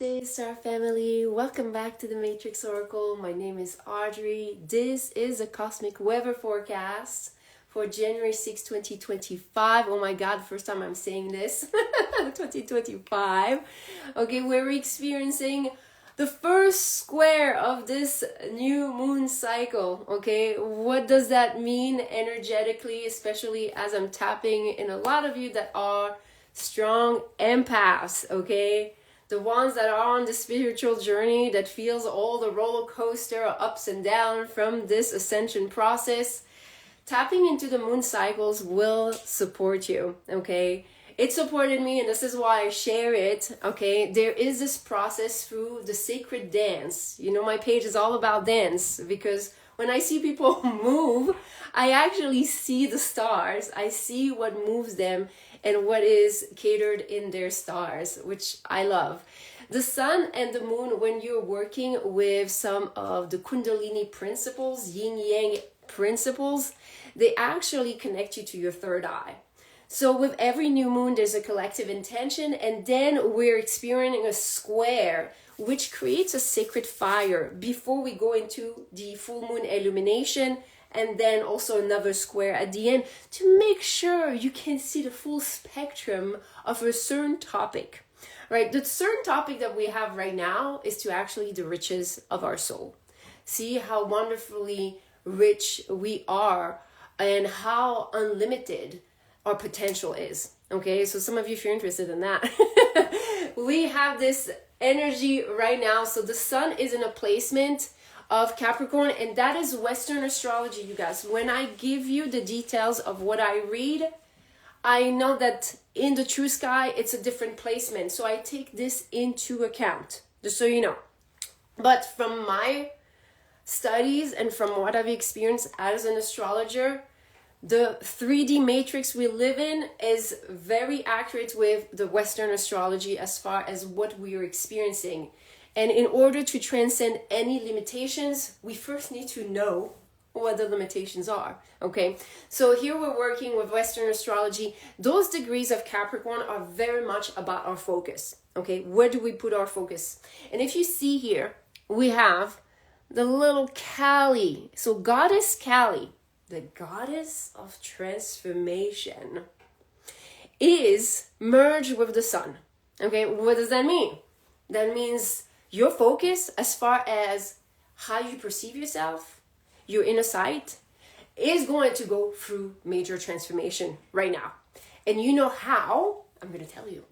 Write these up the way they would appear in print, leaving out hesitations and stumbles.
Hey Star Family, welcome back to the Matrix Oracle. My name is Audrey. This is a cosmic weather forecast for January 6, 2025. Oh my god, first time I'm saying this. 2025. Okay, we're experiencing the first square of this new moon cycle. Okay, what does that mean energetically, especially as I'm tapping in a lot of you that are strong empaths, okay? The ones that are on the spiritual journey that feels all the roller coaster ups and down from this ascension process. Tapping into the moon cycles will support you, okay? It supported me, and this is why I share it, okay? There is this process through the sacred dance. You know, my page is all about dance because when I see people move, I actually see the stars. I see what moves them and what is catered in their stars, which I love. The sun and the moon, when you're working with some of the Kundalini principles, yin-yang principles, they actually connect you to your third eye. So with every new moon, there's a collective intention, and then we're experiencing a square, which creates a sacred fire before we go into the full moon illumination, and then also another square at the end to make sure you can see the full spectrum of a certain topic, right? The certain topic that we have right now is to actually the riches of our soul. See how wonderfully rich we are and how unlimited our potential is. Okay, so some of you, if you're interested in that, we have this energy right now. So the sun is in a placement of Capricorn, and that is Western astrology, you guys. When I give you the details of what I read, I know that in the true sky, it's a different placement. So I take this into account, just so you know. But from my studies and from what I've experienced as an astrologer, the 3D matrix we live in is very accurate with the Western astrology as far as what we are experiencing. And in order to transcend any limitations, we first need to know what the limitations are, okay? So here we're working with Western astrology. Those degrees of Capricorn are very much about our focus, okay? Where do we put our focus? And if you see here, we have the little Kali. So Goddess Kali, the goddess of transformation, is merged with the sun, okay? What does that mean? That means your focus as far as how you perceive yourself, your inner sight, is going to go through major transformation right now. And you know how? I'm going to tell you.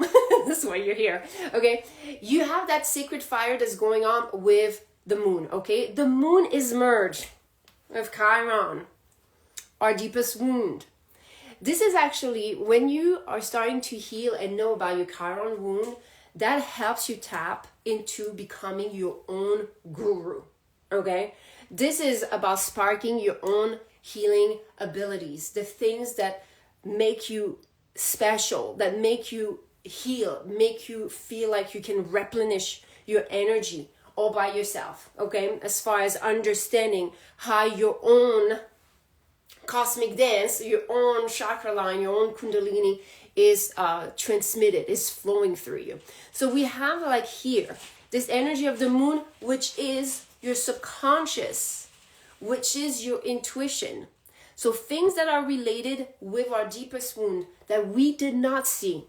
This is why you're here. Okay? You have that sacred fire that's going on with the moon. Okay? The moon is merged with Chiron, our deepest wound. This is actually when you are starting to heal and know about your Chiron wound, that helps you tap into becoming your own guru, okay? This is about sparking your own healing abilities, the things that make you special, that make you heal, make you feel like you can replenish your energy all by yourself, okay? As far as understanding how your own cosmic dance, your own chakra line, your own kundalini is transmitted, is flowing through you. So we have like here, this energy of the moon, which is your subconscious, which is your intuition. So things that are related with our deepest wound that we did not see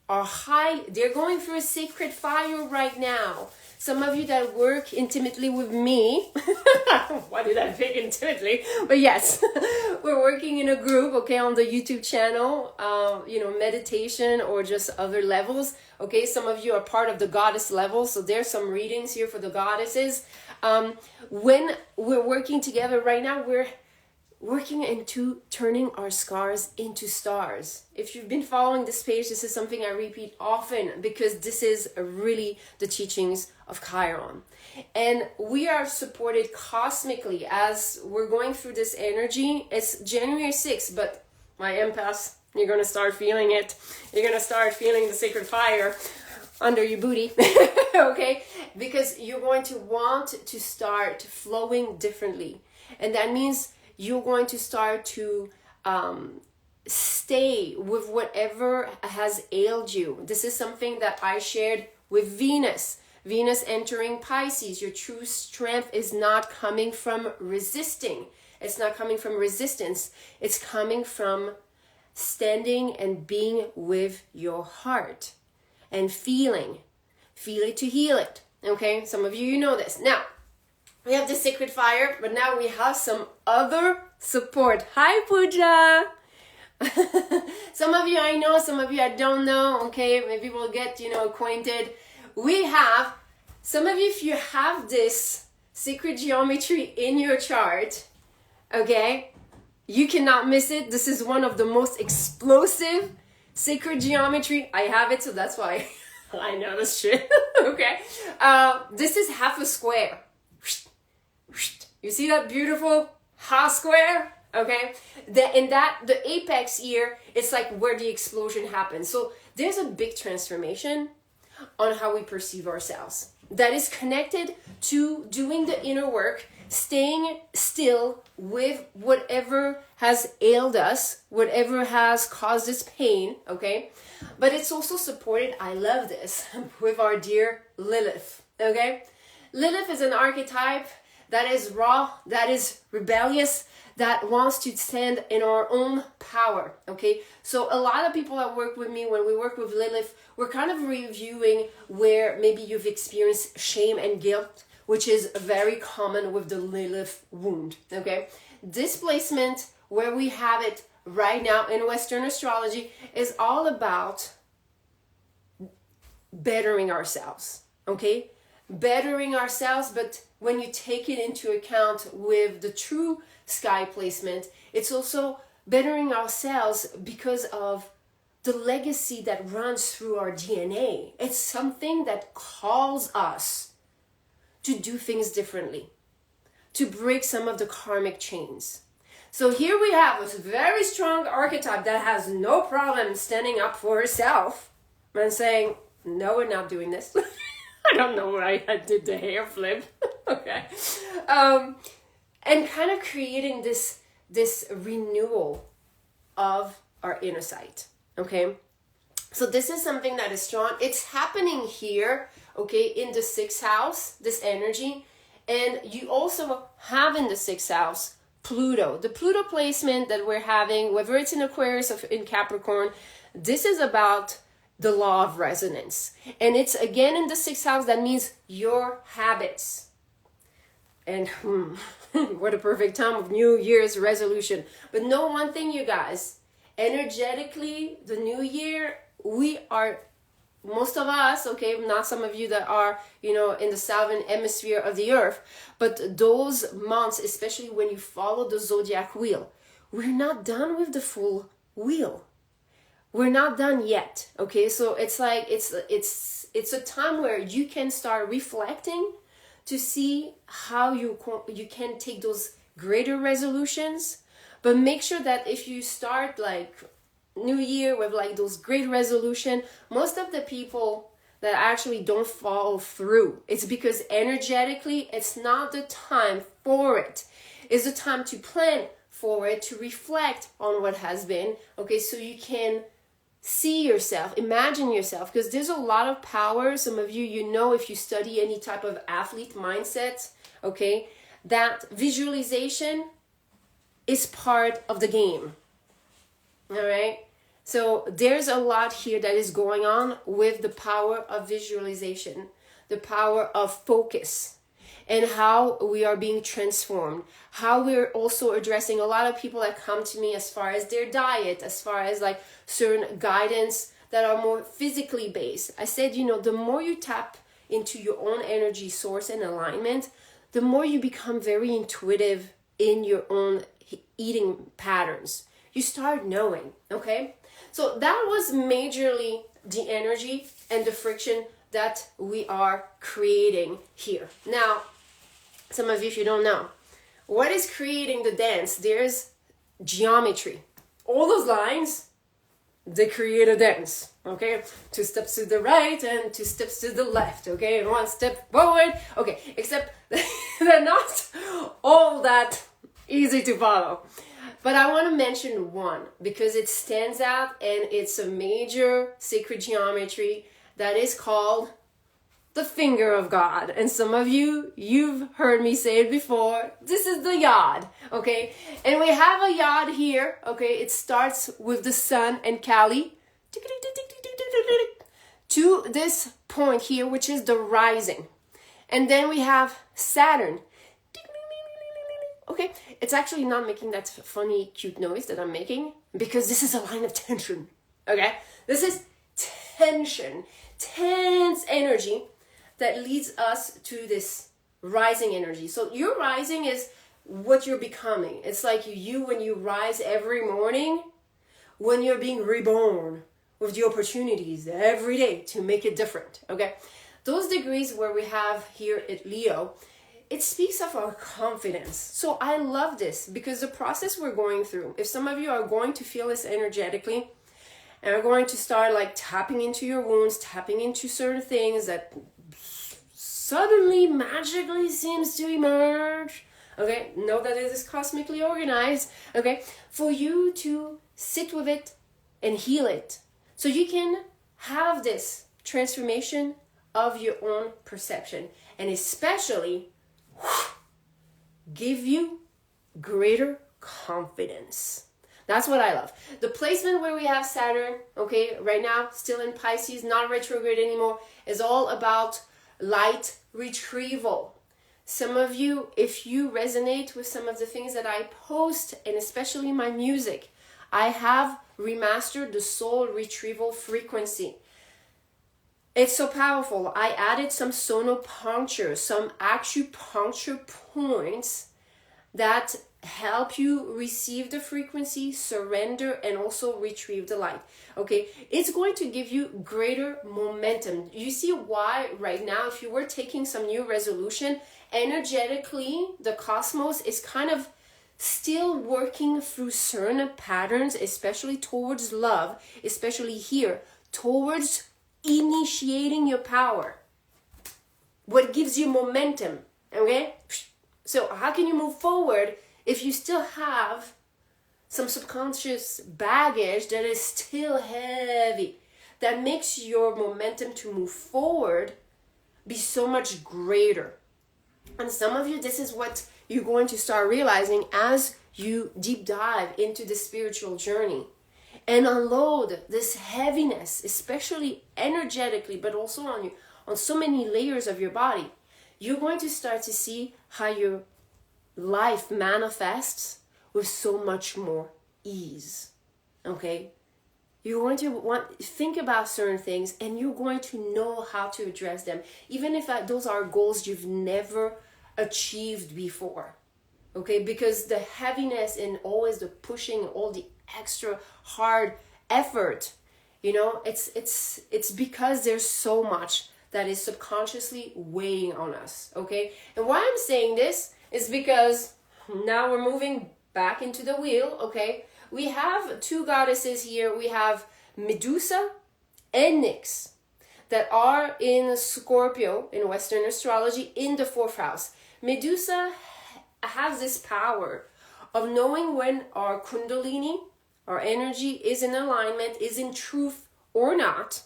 are high. They're going through a sacred fire right now. Some of you that work intimately with me, why did I pick intimately? But yes, we're working in a group, okay, on the YouTube channel, meditation or just other levels. Okay, some of you are part of the goddess level, so there's some readings here for the goddesses. When we're working together right now, we're working into turning our scars into stars. If you've been following this page, this is something I repeat often because this is really the teachings of Chiron. And we are supported cosmically as we're going through this energy. It's January 6th, but my empaths, you're going to start feeling it. You're going to start feeling the sacred fire under your booty, okay? Because you're going to want to start flowing differently. And that means you're going to start to stay with whatever has ailed you. This is something that I shared with Venus. Venus entering Pisces, your true strength is not coming from resisting. It's not coming from resistance. It's coming from standing and being with your heart and feeling. Feel it to heal it. Okay, some of you know this. Now, we have the sacred fire, but now we have some other support. Hi, Pooja. Some of you I know, some of you I don't know. Okay, maybe we'll get, acquainted. We have, some of you, if you have this sacred geometry in your chart, okay, you cannot miss it. This is one of the most explosive sacred geometry. I have it, so that's why I know this shit. Okay. This is half a square. You see that beautiful half square? Okay. The apex here, it's like where the explosion happens. So there's a big transformation on how we perceive ourselves. That is connected to doing the inner work, staying still with whatever has ailed us, whatever has caused us pain, okay? But it's also supported, I love this, with our dear Lilith, okay? Lilith is an archetype that is raw, that is rebellious, that wants to stand in our own power, okay? So a lot of people that work with me, when we work with Lilith, we're kind of reviewing where maybe you've experienced shame and guilt, which is very common with the Lilith wound, okay? Displacement, where we have it right now in Western astrology, is all about bettering ourselves, okay? Bettering ourselves, but when you take it into account with the true sky placement, it's also bettering ourselves because of the legacy that runs through our DNA. It's something that calls us to do things differently, to break some of the karmic chains. So here we have a very strong archetype that has no problem standing up for herself and saying, no, we're not doing this. I don't know why I did the hair flip. Okay. And kind of creating this renewal of our inner sight. Okay. So this is something that is strong. It's happening here, okay, in the 6th house, this energy. And you also have in the 6th house Pluto. The Pluto placement that we're having, whether it's in Aquarius or in Capricorn, this is about the law of resonance. And it's again in the 6th house. That means your habits. And what a perfect time of New Year's resolution. But know one thing, you guys, energetically, the new year, we are, most of us, okay, not some of you that are, in the southern hemisphere of the earth, but those months, especially when you follow the zodiac wheel, we're not done with the full wheel. We're not done yet, okay? So it's like, it's a time where you can start reflecting to see how you can take those greater resolutions, but make sure that if you start like new year with like those great resolution, most of the people that actually don't follow through, it's because energetically it's not the time for it. It's the time to plan for it, to reflect on what has been, okay, so you can see yourself, imagine yourself, because there's a lot of power. Some of you, if you study any type of athlete mindset, okay, that visualization is part of the game. All right. So there's a lot here that is going on with the power of visualization, the power of focus, and how we are being transformed, how we're also addressing a lot of people that come to me as far as their diet, as far as like certain guidance that are more physically based. I said, the more you tap into your own energy source and alignment, the more you become very intuitive in your own eating patterns. You start knowing, okay? So that was majorly the energy and the friction that we are creating here. Now, some of you, if you don't know, what is creating the dance? There's geometry. All those lines, they create a dance, okay? 2 steps to the right and 2 steps to the left, okay? And 1 step forward, okay? Except they're not all that easy to follow. But I want to mention one because it stands out and it's a major sacred geometry that is called the finger of God. And some of you, you've heard me say it before. This is the yod, okay? And we have a yod here, okay? It starts with the sun and Kali to this point here, which is the rising. And then we have Saturn. Okay, it's actually not making that funny, cute noise that I'm making because this is a line of tension. Okay, this is tension, tense energy that leads us to this rising energy. So your rising is what you're becoming. It's like you when you rise every morning, when you're being reborn with the opportunities every day to make it different. Okay, those degrees where we have here at Leo, it speaks of our confidence. So I love this because the process we're going through, if some of you are going to feel this energetically and are going to start like tapping into your wounds, tapping into certain things that suddenly magically seems to emerge, okay, know that it is cosmically organized, okay, for you to sit with it and heal it so you can have this transformation of your own perception, and especially give you greater confidence. That's what I love. The placement where we have Saturn, okay, right now still in Pisces, not retrograde anymore, is all about light retrieval. Some of you, if you resonate with some of the things that I post, and especially my music, I have remastered the soul retrieval frequency. It's so powerful. I added some sonopuncture, some acupuncture points that help you receive the frequency, surrender, and also retrieve the light. Okay, it's going to give you greater momentum. You see why right now, if you were taking some new resolution, energetically, the cosmos is kind of still working through certain patterns, especially towards love, especially here, towards initiating your power. What gives you momentum, okay? So how can you move forward if you still have some subconscious baggage that is still heavy, that makes your momentum to move forward be so much greater? And some of you, this is what you're going to start realizing as you deep dive into the spiritual journey and unload this heaviness, especially energetically, but also on so many layers of your body. You're going to start to see how your life manifests with so much more ease. Okay? You're going to think about certain things, and you're going to know how to address them, even if those are goals you've never achieved before. Okay? Because the heaviness and always the pushing, all the extra hard effort, you know, it's because there's so much that is subconsciously weighing on us. Okay? And why I'm saying this is because now we're moving back into the wheel. Okay? We have two goddesses here. We have Medusa and Nyx that are in Scorpio in Western astrology in the 4th house. Medusa has this power of knowing when our Kundalini, our energy, is in alignment, is in truth or not.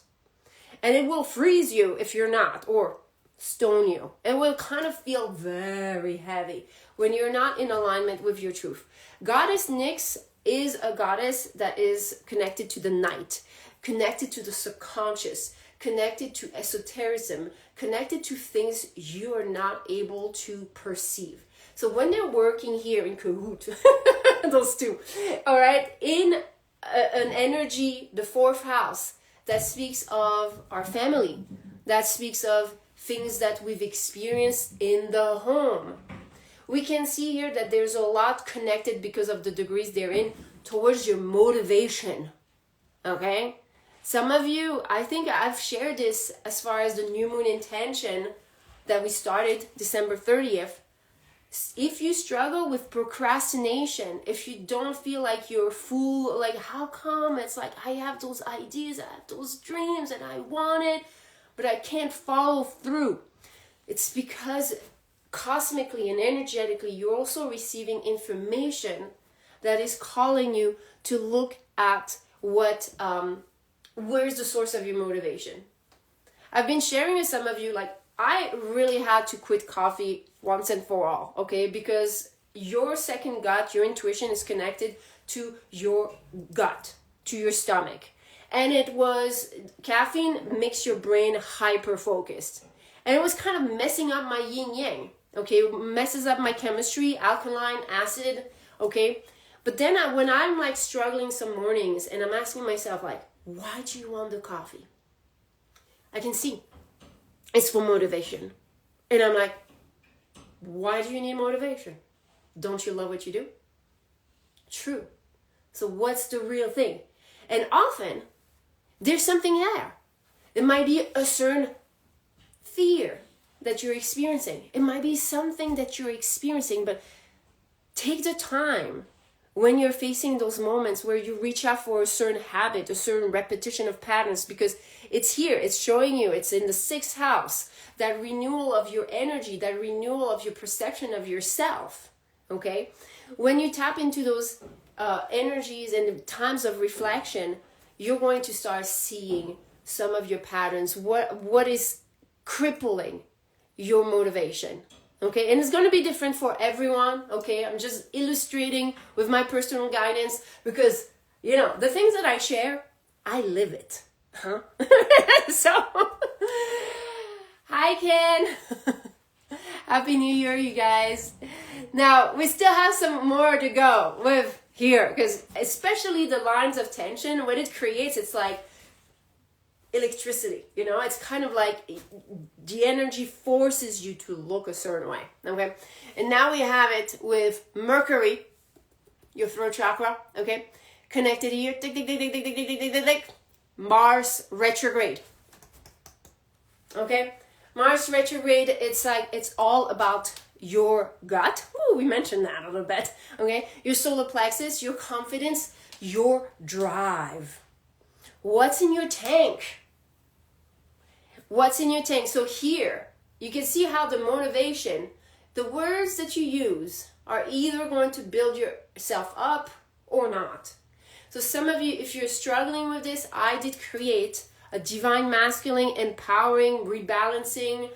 And it will freeze you if you're not, or stone you. It will kind of feel very heavy when you're not in alignment with your truth. Goddess Nyx is a goddess that is connected to the night, connected to the subconscious, connected to esotericism, connected to things you are not able to perceive. So when they're working here in cahoot, those two, all right, in an energy, the 4th house, that speaks of our family, that speaks of things that we've experienced in the home. We can see here that there's a lot connected because of the degrees they're in towards your motivation. Okay? Some of you, I think I've shared this as far as the new moon intention that we started December 30th. If you struggle with procrastination, if you don't feel like you're full, like how come it's like I have those ideas, I have those dreams and I want it, but I can't follow through. It's because cosmically and energetically, you're also receiving information that is calling you to look at where's the source of your motivation. I've been sharing with some of you, like I really had to quit coffee once and for all, okay? Because your second gut, your intuition is connected to your gut, to your stomach. And it was, caffeine makes your brain hyper focused. And it was kind of messing up my yin yang, okay? It messes up my chemistry, alkaline, acid, okay? But then when I'm like struggling some mornings and I'm asking myself like, why do you want the coffee? I can see it's for motivation. And I'm like, why do you need motivation? Don't you love what you do? True. So what's the real thing? And often there's something there. It might be a certain fear that you're experiencing. It might be something that you're experiencing, but take the time when you're facing those moments where you reach out for a certain habit, a certain repetition of patterns, because it's here, it's showing you, it's in the 6th house, that renewal of your energy, that renewal of your perception of yourself, okay? When you tap into those energies and times of reflection, you're going to start seeing some of your patterns, what is crippling your motivation. Okay, and it's going to be different for everyone, okay? I'm just illustrating with my personal guidance because, you know, the things that I share, I live it, huh? So, hi, Ken. Happy New Year, you guys. Now, we still have some more to go with here because especially the lines of tension, what it creates, it's like electricity, you know, it's kind of like the energy forces you to look a certain way, okay? And now we have it with Mercury, your throat chakra, okay? Connected here, tick, tick, tick, tick, tick, tick, tick, tick, tick, tick. Mars retrograde, okay? Mars retrograde, it's like, it's all about your gut. Ooh, we mentioned that a little bit, okay? Your solar plexus, your confidence, your drive. What's in your tank? What's in your tank? So here, you can see how the motivation, the words that you use are either going to build yourself up or not. So some of you, if you're struggling with this, I did create a divine masculine, empowering, rebalancing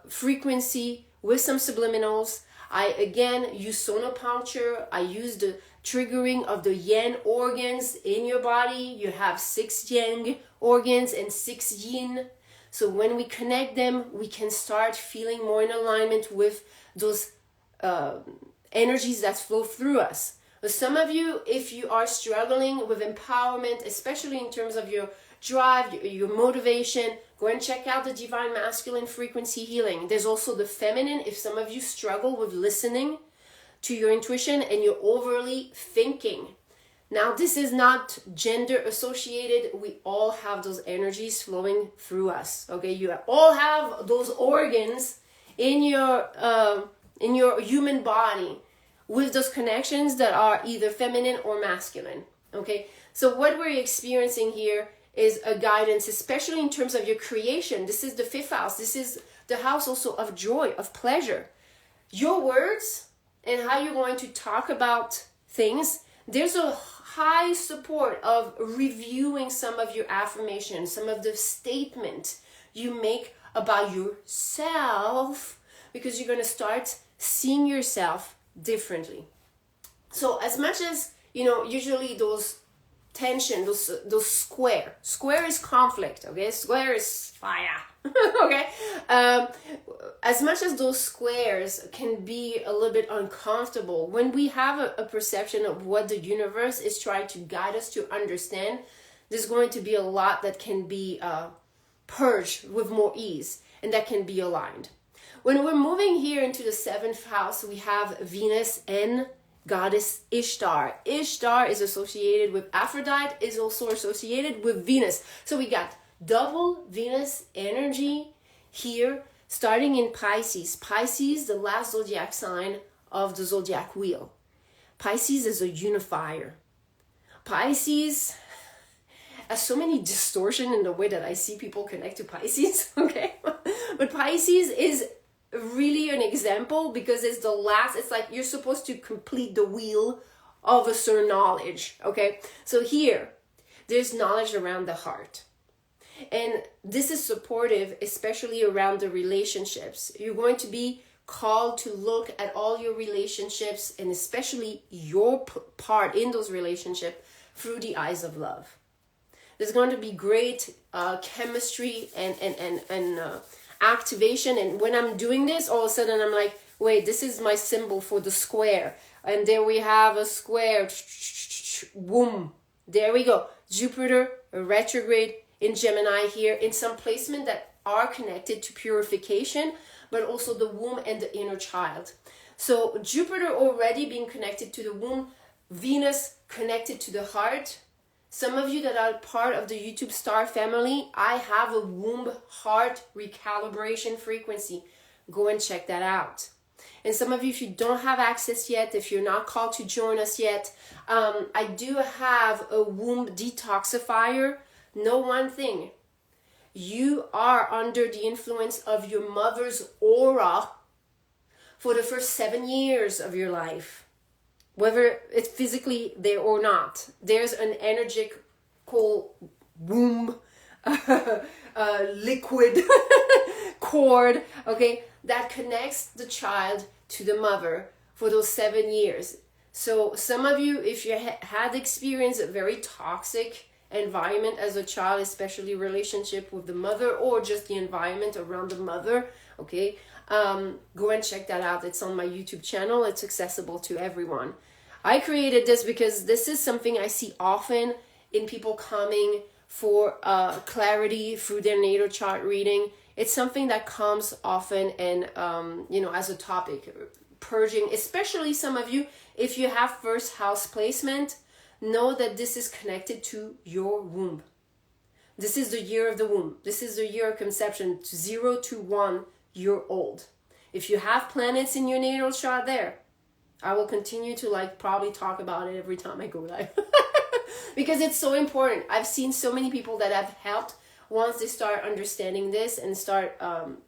frequency with some subliminals. I, again, use sonopuncture. I use the triggering of the yin organs in your body. You have 6 yang organs and 6 yin. So when we connect them, we can start feeling more in alignment with those energies that flow through us. But some of you, if you are struggling with empowerment, especially in terms of your drive, your motivation, go and check out the Divine Masculine Frequency Healing. There's also the feminine. If some of you struggle with listening to your intuition and you're overly thinking. Now, this is not gender associated. We all have those energies flowing through us. Okay, you all have those organs in your human body with those connections that are either feminine or masculine. Okay, so what we're experiencing here is a guidance, especially in terms of your creation. This is the 5th house. This is the house also of joy, of pleasure. Your words and how you're going to talk about things, there's a high support of reviewing some of your affirmations, some of the statements you make about yourself, because you're going to start seeing yourself differently. So as much as, you know, usually those tension, those square is conflict, okay? Square is fire. Okay, as much as those squares can be a little bit uncomfortable, when we have a perception of what the universe is trying to guide us to understand, there's going to be a lot that can be purged with more ease, and that can be aligned. When we're moving here into the 7th house, we have Venus and goddess Ishtar. Ishtar is associated with Aphrodite, is also associated with Venus. So we got double Venus energy here, starting in Pisces. Pisces, the last zodiac sign of the zodiac wheel. Pisces is a unifier. Pisces has so many distortion in the way that I see people connect to Pisces, okay? But Pisces is really an example because it's the last, it's like you're supposed to complete the wheel of a certain knowledge, okay? So here, there's knowledge around the heart. And this is supportive, especially around the relationships. You're going to be called to look at all your relationships, and especially your part in those relationships, through the eyes of love. There's going to be great chemistry and activation. And when I'm doing this, all of a sudden I'm like, wait, this is my symbol for the square. And there we have a square. Boom. There we go. Jupiter retrograde in Gemini here, in some placement that are connected to purification, but also the womb and the inner child. So Jupiter already being connected to the womb, Venus connected to the heart. Some of you that are part of the YouTube Star family, I have a womb heart recalibration frequency. Go and check that out. And some of you, if you don't have access yet, if you're not called to join us yet, I do have a womb detoxifier. Know one thing: you are under the influence of your mother's aura for the first 7 years of your life, whether it's physically there or not. There's an energetical womb liquid cord, okay, that connects the child to the mother for those 7 years. So some of you, if you had experienced a very toxic environment as a child, especially relationship with the mother or just the environment around the mother, okay, go and check that out. It's on my YouTube channel. It's accessible to everyone. I created this because this is something I see often in people coming for clarity through their natal chart reading. It's something that comes often and as a topic, purging, especially some of you, if you have first house placement, know that this is connected to your womb. This is the year of the womb. This is the year of conception, 0 to 1 year old. If you have planets in your natal chart there, I will continue to probably talk about it every time I go live. Because it's so important. I've seen so many people that have helped once they start understanding this and start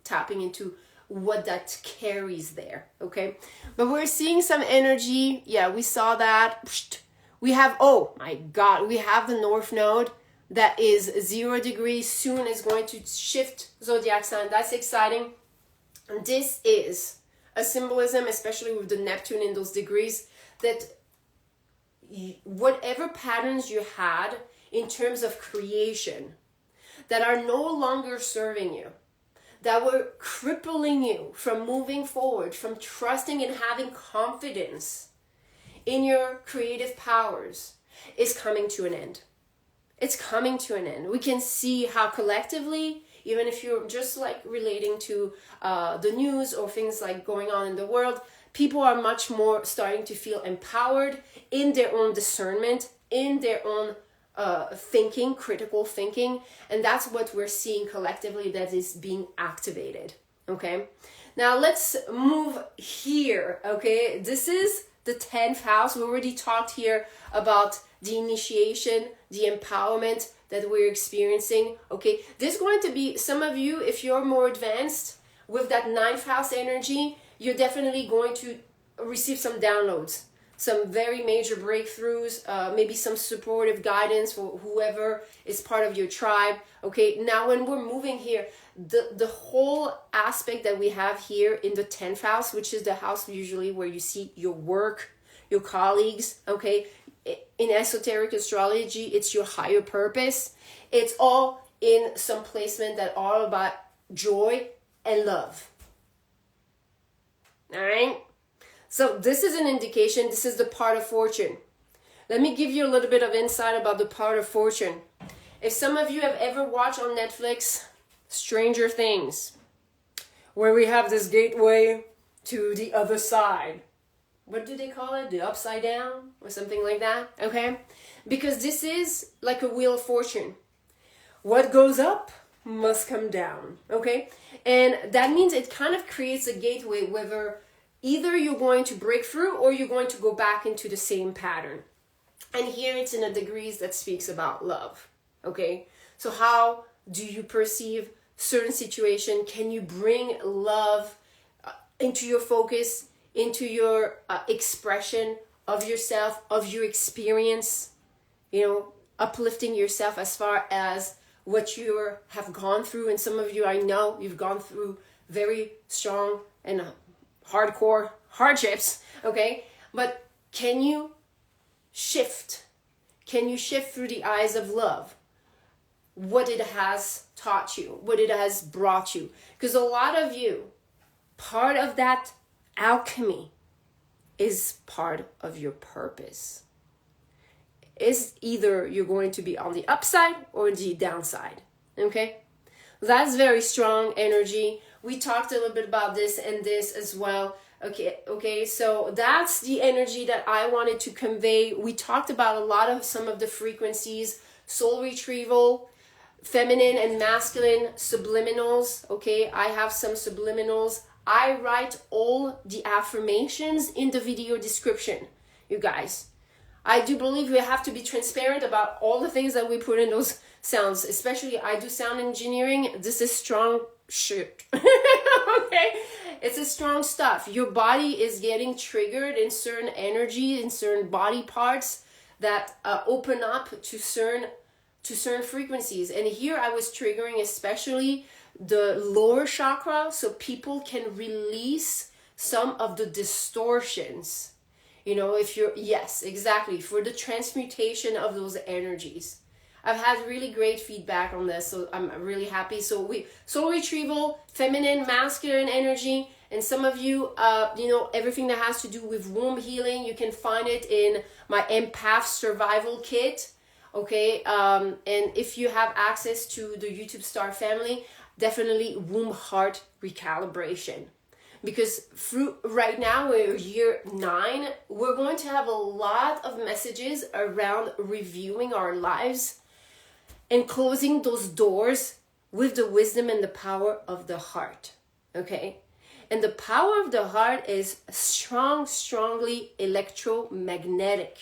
tapping into what that carries there, okay? But we're seeing some energy. Yeah, we saw that. We have, oh my God, we have the North Node that is 0 degrees. Soon is going to shift zodiac sign. That's exciting. And this is a symbolism, especially with the Neptune in those degrees, that whatever patterns you had in terms of creation that are no longer serving you, that were crippling you from moving forward, from trusting and having confidence in your creative powers, is coming to an end. It's coming to an end. We can see how collectively, even if you're just relating to the news or things going on in the world, people are much more starting to feel empowered in their own discernment, in their own thinking, critical thinking. And that's what we're seeing collectively that is being activated. Okay. Now let's move here. Okay. This is the 10th house. We already talked here about the initiation, the empowerment that we're experiencing. Okay. There's going to be some of you, if you're more advanced with that 9th house energy, you're definitely going to receive some downloads, some very major breakthroughs, maybe some supportive guidance for whoever is part of your tribe. Okay, now when we're moving here, the whole aspect that we have here in the 10th house, which is the house usually where you see your work, your colleagues, okay, in esoteric astrology, it's your higher purpose. It's all in some placement that are about joy and love. All right. So this is an indication. This is the part of fortune. Let me give you a little bit of insight about the part of fortune. If some of you have ever watched on Netflix Stranger Things, where we have this gateway to the other side. What do they call it? The upside down or something like that. Okay. Because this is like a wheel of fortune. What goes up must come down. Okay. And that means it kind of creates a gateway whether either you're going to break through or you're going to go back into the same pattern. And here it's in a degrees that speaks about love. Okay. So how do you perceive certain situation? Can you bring love into your focus, into your expression of yourself, of your experience, uplifting yourself as far as what you have gone through. And some of you, I know you've gone through very strong and hardcore hardships, okay? But can you shift? Can you shift through the eyes of love what it has taught you, what it has brought you? Because a lot of you, part of that alchemy is part of your purpose. Is either you're going to be on the upside or the downside, okay? That's very strong energy. We talked a little bit about this and this as well. Okay, so that's the energy that I wanted to convey. We talked about some of the frequencies, soul retrieval, feminine and masculine subliminals. Okay, I have some subliminals. I write all the affirmations in the video description, you guys. I do believe we have to be transparent about all the things that we put in those sounds. Especially, I do sound engineering. This is strong shit. Okay? It's a strong stuff. Your body is getting triggered in certain energy, in certain body parts that open up to certain frequencies. And here I was triggering especially the lower chakra, so people can release some of the distortions. You know, if you're, yes, exactly, for the transmutation of those energies. I've had really great feedback on this, so I'm really happy. So soul retrieval, feminine, masculine energy, and some of you, everything that has to do with womb healing, you can find it in my empath survival kit, okay? And if you have access to the YouTube Star family, definitely womb heart recalibration. Because right now we're year 9, we're going to have a lot of messages around reviewing our lives and closing those doors with the wisdom and the power of the heart, okay? And the power of the heart is strongly electromagnetic,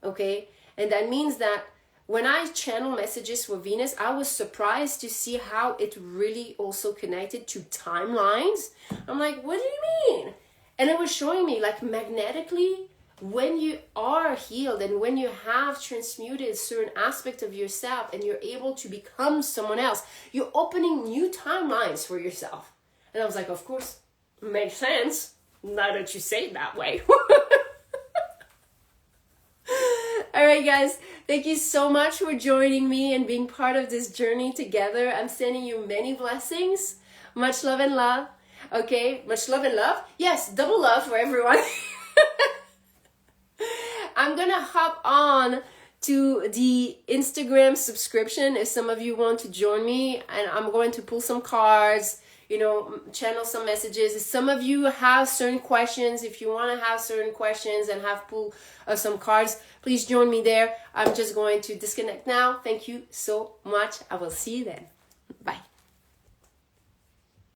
okay? And that means that when I channel messages for Venus, I was surprised to see how it really also connected to timelines. I'm like, what do you mean? And it was showing me like magnetically, when you are healed and when you have transmuted certain aspect of yourself and you're able to become someone else, you're opening new timelines for yourself. And I was like, of course, makes sense. Now that you say it that way. All right, guys, thank you so much for joining me and being part of this journey together. I'm sending you many blessings. Much love and love. Okay, much love and love. Yes, double love for everyone. I'm going to hop on to the Instagram subscription if some of you want to join me. And I'm going to pull some cards, channel some messages. If some of you have certain questions, if you want to have certain questions and have pull some cards, please join me there. I'm just going to disconnect now. Thank you so much. I will see you then.